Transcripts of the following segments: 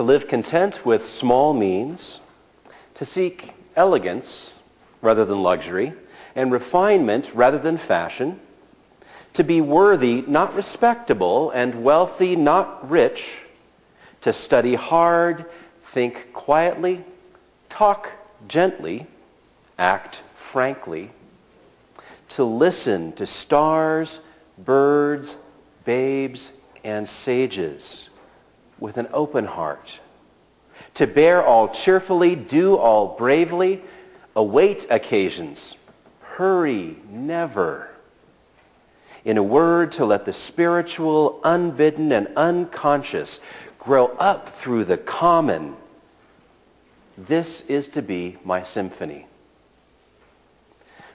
to live content with small means, to seek elegance rather than luxury, and refinement rather than fashion, to be worthy, not respectable, and wealthy, not rich, to study hard, think quietly, talk gently, act frankly, to listen to stars, birds, babes, and sages with an open heart, to bear all cheerfully, do all bravely, await occasions, hurry never. In a word, to let the spiritual, unbidden, and unconscious grow up through the common. This is to be my symphony.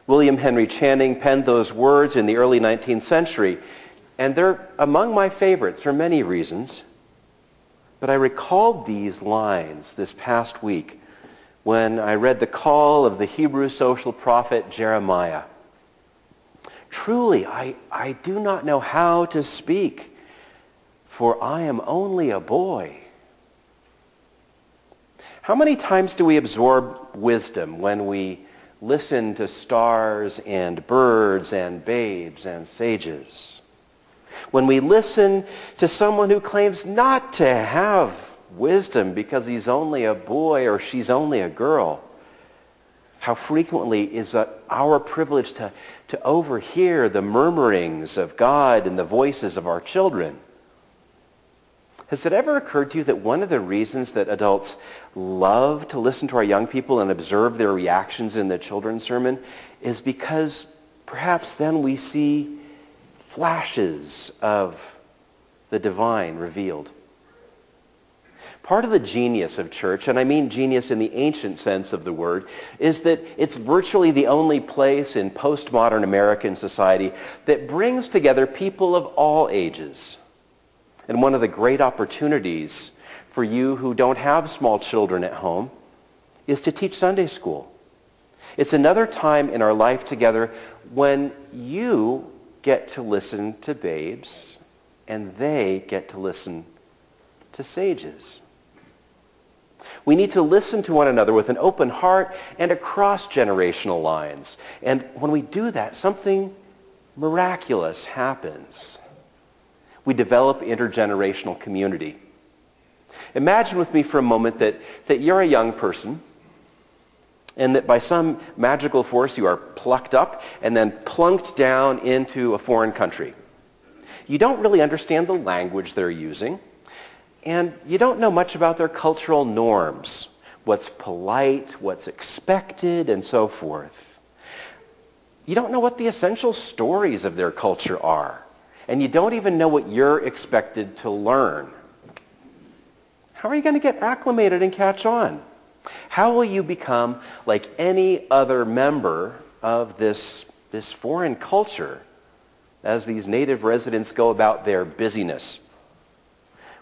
William Henry Channing penned those words in the early 19th century, and they're among my favorites for many reasons. But I recalled these lines this past week when I read the call of the Hebrew social prophet Jeremiah. Truly, I do not know how to speak, for I am only a boy. How many times do we absorb wisdom when we listen to stars and birds and babes and sages? When we listen to someone who claims not to have wisdom because he's only a boy or she's only a girl, how frequently is it our privilege to overhear the murmurings of God and the voices of our children? Has it ever occurred to you that one of the reasons that adults love to listen to our young people and observe their reactions in the children's sermon is because perhaps then we see flashes of the divine revealed? Part of the genius of church, and I mean genius in the ancient sense of the word, is that it's virtually the only place in postmodern American society that brings together people of all ages. And one of the great opportunities for you who don't have small children at home is to teach Sunday school. It's another time in our life together when you get to listen to babes and they get to listen to sages. We need to listen to one another with an open heart and across generational lines. And when we do that, something miraculous happens. We develop intergenerational community. Imagine with me for a moment that you're a young person and that by some magical force you are plucked up and then plunked down into a foreign country. You don't really understand the language they're using, and you don't know much about their cultural norms, what's polite, what's expected, and so forth. You don't know what the essential stories of their culture are, and you don't even know what you're expected to learn. How are you going to get acclimated and catch on? How will you become like any other member of this foreign culture as these native residents go about their busyness?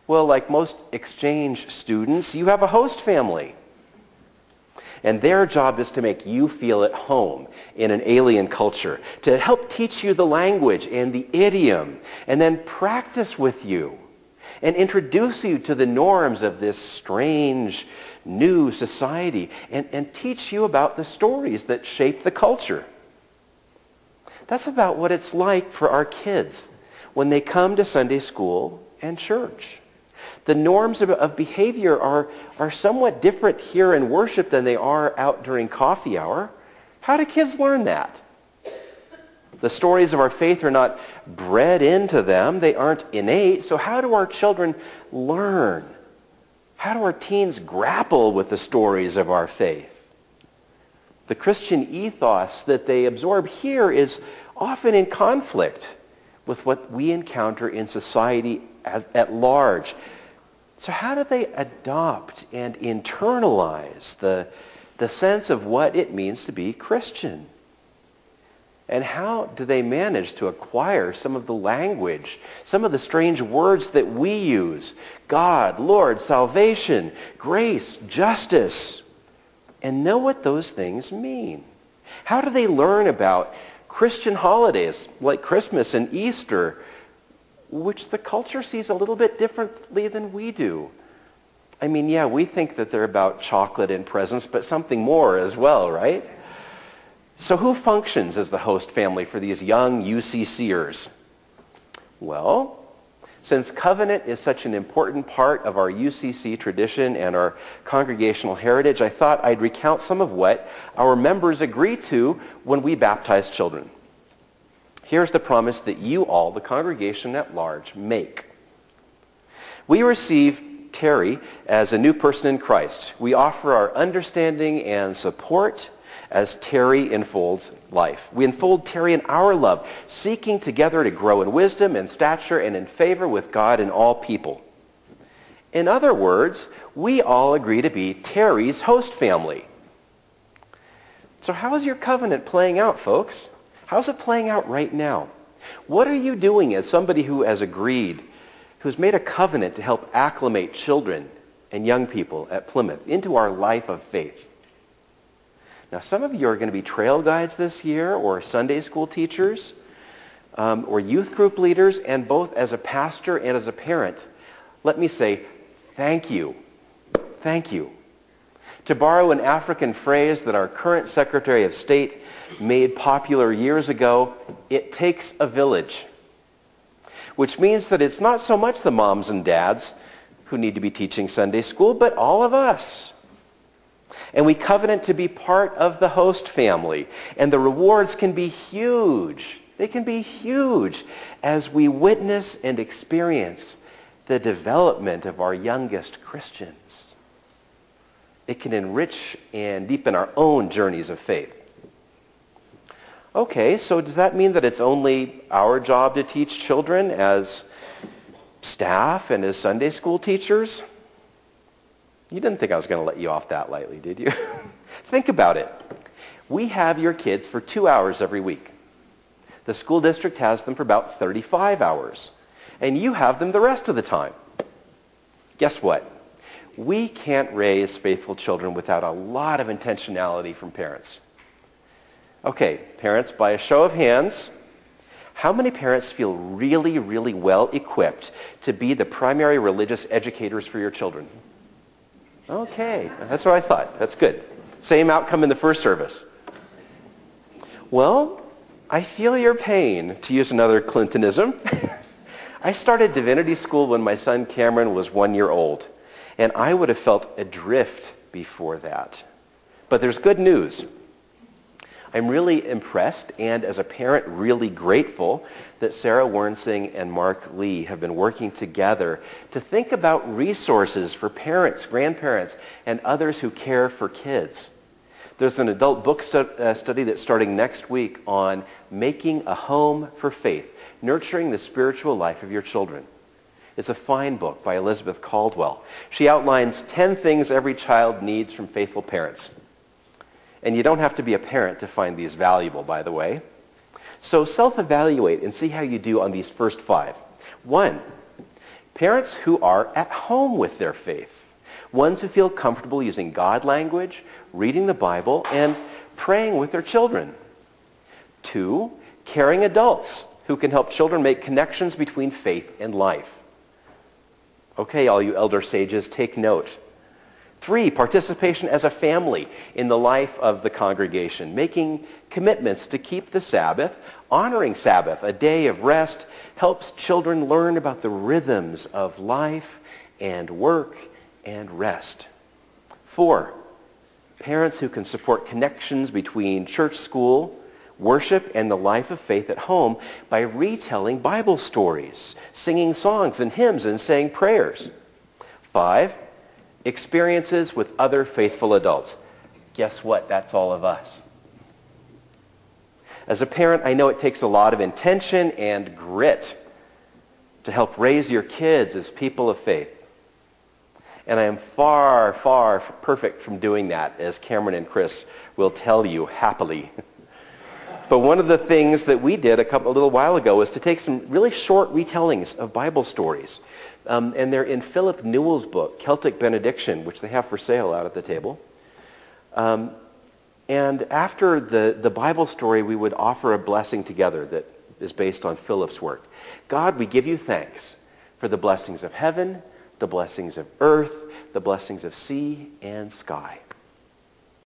Well, like most exchange students, you have a host family. And their job is to make you feel at home in an alien culture, to help teach you the language and the idiom, and then practice with you and introduce you to the norms of this strange new society and teach you about the stories that shape the culture. That's about what it's like for our kids when they come to Sunday school and church. The norms of behavior are somewhat different here in worship than they are out during coffee hour. How do kids learn that? The stories of our faith are not bred into them. They aren't innate. So how do our children learn? How do our teens grapple with the stories of our faith? The Christian ethos that they absorb here is often in conflict with what we encounter in society at large. So how do they adopt and internalize the sense of what it means to be Christian? And how do they manage to acquire some of the language, some of the strange words that we use? God, Lord, salvation, grace, justice, and know what those things mean? How do they learn about Christian holidays like Christmas and Easter, which the culture sees a little bit differently than we do? I mean, yeah, we think that they're about chocolate and presents, but something more as well, right? So who functions as the host family for these young UCCers? Well, since covenant is such an important part of our UCC tradition and our congregational heritage, I thought I'd recount some of what our members agree to when we baptize children. Here's the promise that you all, the congregation at large, make. We receive Terry as a new person in Christ. We offer our understanding and support as Terry unfolds life. We unfold Terry in our love, seeking together to grow in wisdom and stature and in favor with God and all people. In other words, we all agree to be Terry's host family. So how is your covenant playing out, folks? How's it playing out right now? What are you doing as somebody who has agreed, who's made a covenant to help acclimate children and young people at Plymouth into our life of faith? Now, some of you are going to be trail guides this year, or Sunday school teachers, or youth group leaders, and both as a pastor and as a parent, let me say, thank you. Thank you. To borrow an African phrase that our current Secretary of State made popular years ago, it takes a village. Which means that it's not so much the moms and dads who need to be teaching Sunday school, but all of us. And we covenant to be part of the host family. And the rewards can be huge. They can be huge as we witness and experience the development of our youngest Christians. It can enrich and deepen our own journeys of faith. Okay, so does that mean that it's only our job to teach children as staff and as Sunday school teachers? You didn't think I was going to let you off that lightly, did you? Think about it. We have your kids for 2 hours every week. The school district has them for about 35 hours. And you have them the rest of the time. Guess what? We can't raise faithful children without a lot of intentionality from parents. Okay, parents, by a show of hands, how many parents feel really, really well equipped to be the primary religious educators for your children? Okay, that's what I thought. That's good. Same outcome in the first service. Well, I feel your pain, to use another Clintonism. I started divinity school when my son Cameron was 1 year old. And I would have felt adrift before that. But there's good news. I'm really impressed and as a parent really grateful that Sarah Wernsing and Mark Lee have been working together to think about resources for parents, grandparents, and others who care for kids. There's an adult book study that's starting next week on making a home for faith, nurturing the spiritual life of your children. It's a fine book by Elizabeth Caldwell. She outlines 10 things every child needs from faithful parents. And you don't have to be a parent to find these valuable, by the way. So self-evaluate and see how you do on these first 5. 1, parents who are at home with their faith. Ones who feel comfortable using God language, reading the Bible, and praying with their children. 2, caring adults who can help children make connections between faith and life. Okay, all you elder sages, take note. 3, participation as a family in the life of the congregation, making commitments to keep the Sabbath, honoring Sabbath, a day of rest, helps children learn about the rhythms of life and work and rest. 4, parents who can support connections between church, school, worship, and the life of faith at home by retelling Bible stories, singing songs and hymns, and saying prayers. 5, experiences with other faithful adults. Guess what? That's all of us. As a parent, I know it takes a lot of intention and grit to help raise your kids as people of faith. And I am far, far perfect from doing that, as Cameron and Chris will tell you happily. But one of the things that we did a little while ago was to take some really short retellings of Bible stories. And they're in Philip Newell's book, Celtic Benediction, which they have for sale out at the table. And after the Bible story, we would offer a blessing together that is based on Philip's work. God, we give you thanks for the blessings of heaven, the blessings of earth, the blessings of sea and sky.